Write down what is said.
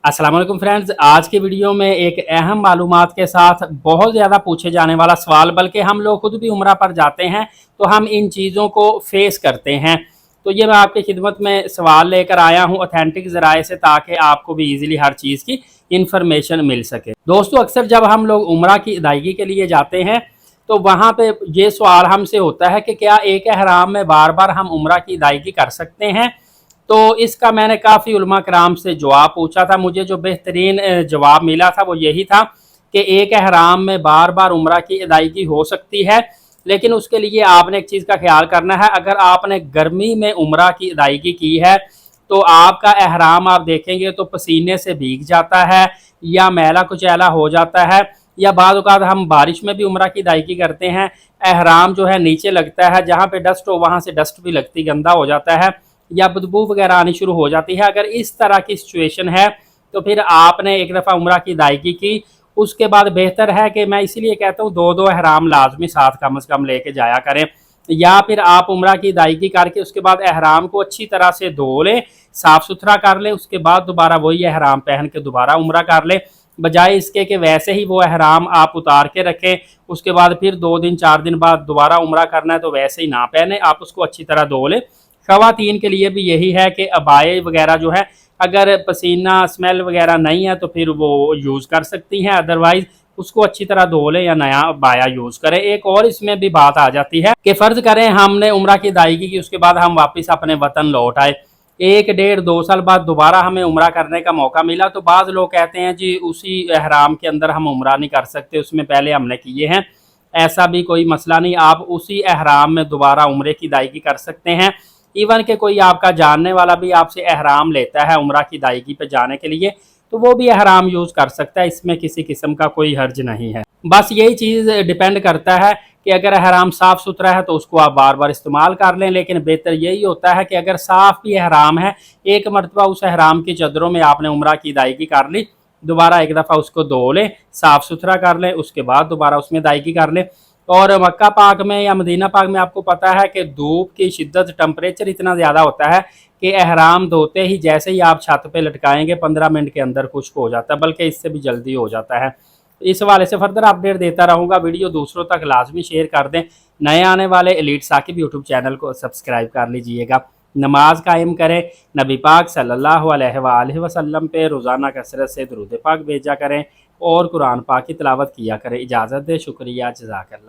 अस्सलाम वालेकुम फ्रेंड्स, आज की वीडियो में एक अहम मालूमात के साथ बहुत ज़्यादा पूछे जाने वाला सवाल, बल्कि हम लोग खुद भी उम्रा पर जाते हैं तो हम इन चीज़ों को फेस करते हैं। तो ये मैं आपकी खिदमत में सवाल लेकर आया हूँ ऑथेंटिक ज़राए से, ताकि आपको भी ईज़िली हर चीज़ की इन्फॉर्मेशन मिल सके। दोस्तों, अक्सर जब हम लोग उम्रा की अदायगी के लिए जाते हैं तो वहाँ पे ये सवाल हमसे होता है कि क्या एक एहराम में बार बार हम उम्रा की अदायगी कर सकते हैं। तो इसका मैंने काफ़ी उलमा कराम से जवाब पूछा था। मुझे जो बेहतरीन जवाब मिला था वो यही था कि एक एहराम में बार बार उम्रा की अदायगी हो सकती है, लेकिन उसके लिए आपने एक चीज़ का ख्याल करना है। अगर आपने गर्मी में उम्रा की अदायगी की है तो आपका एहराम आप देखेंगे तो पसीने से भीग जाता है या मैला कुचैला हो जाता है, या बाद औक़ात हम बारिश में भी उम्रा की अदायगी करते हैं, एहराम जो है नीचे लगता है, जहाँ पे डस्ट हो वहाँ से डस्ट भी लगती, गंदा हो जाता है या बदबू वगैरह आनी शुरू हो जाती है। अगर इस तरह की सिचुएशन है तो फिर आपने एक दफ़ा उम्रा की अदायगी की, उसके बाद बेहतर है कि मैं इसीलिए कहता हूँ दो दो एहराम लाजमी साथ कम से कम लेके जाया करें, या फिर आप उम्रा की अदायगी करके उसके बाद एहराम को अच्छी तरह से धो लें, साफ़ सुथरा कर लें, उसके बाद दोबारा वही एहराम पहन के दोबारा उम्रा कर लें, बजाय इसके कि वैसे ही वो एहराम आप उतार के रखें, उसके बाद फिर 2 दिन 4 दिन बाद दोबारा उम्रा करना है तो वैसे ही ना पहने, आप उसको अच्छी तरह धो लें। ख़वातीन के लिए भी यही है कि अबाए वगैरह जो है, अगर पसीना स्मेल वगैरह नहीं है तो फिर वो यूज़ कर सकती हैं, अदरवाइज़ उसको अच्छी तरह धो लें या नया अबाया यूज़ करें। एक और इसमें भी बात आ जाती है कि फ़र्ज़ करें हमने उम्रा की अदायगी की, उसके बाद हम वापस अपने वतन लौट आए, 1 डेढ़ 2 साल बाद दोबारा हमें उम्रा करने का मौका मिला, तो बाज़ लोग कहते हैं जी उसी एहराम के अंदर हम उम्रा नहीं कर सकते, उसमें पहले हमने किए हैं। ऐसा भी कोई मसला नहीं, आप उसी एहराम में दोबारा उम्रे की अदायगी कर सकते हैं। इवन कि कोई आपका जानने वाला भी आपसे एहराम लेता है उम्रा की अदायगी पे जाने के लिए, तो वो भी एहराम यूज़ कर सकता है, इसमें किसी किस्म का कोई हर्ज नहीं है। बस यही चीज़ डिपेंड करता है कि अगर एहराम साफ़ सुथरा है तो उसको आप बार बार इस्तेमाल कर लें, लेकिन बेहतर यही होता है कि अगर साफ़ भी एहराम है, एक मरतबा उस एहराम की चदरों में आपने उम्रा की अदायगी कर ली, दोबारा एक दफ़ा उसको धो लें, साफ़ सुथरा कर लें, उसके बाद दोबारा उसमें अदायगी कर लें। और मक्का पाक में या मदीना पाक में आपको पता है कि धूप की शिद्दत, टेम्परेचर इतना ज़्यादा होता है कि एहराम धोते ही जैसे ही आप छत पे लटकाएंगे 15 मिनट के अंदर खुश्क हो जाता है, बल्कि इससे भी जल्दी हो जाता है। इस हवाले से फर्दर अपडेट देता रहूँगा, वीडियो दूसरों तक लाजमी शेयर कर दें। नए आने वाले एलीट साकिब यूट्यूब चैनल को सब्सक्राइब कर लीजिएगा। नमाज कायम करें, नबी पाक सल्लल्लाहु अलैहि वसल्लम पे रोज़ाना कसरत से दुरूद पाक भेजा करें और कुरान पाक की तिलावत किया करें। इजाज़त दे, शुक्रिया, जज़ाकल्लाह।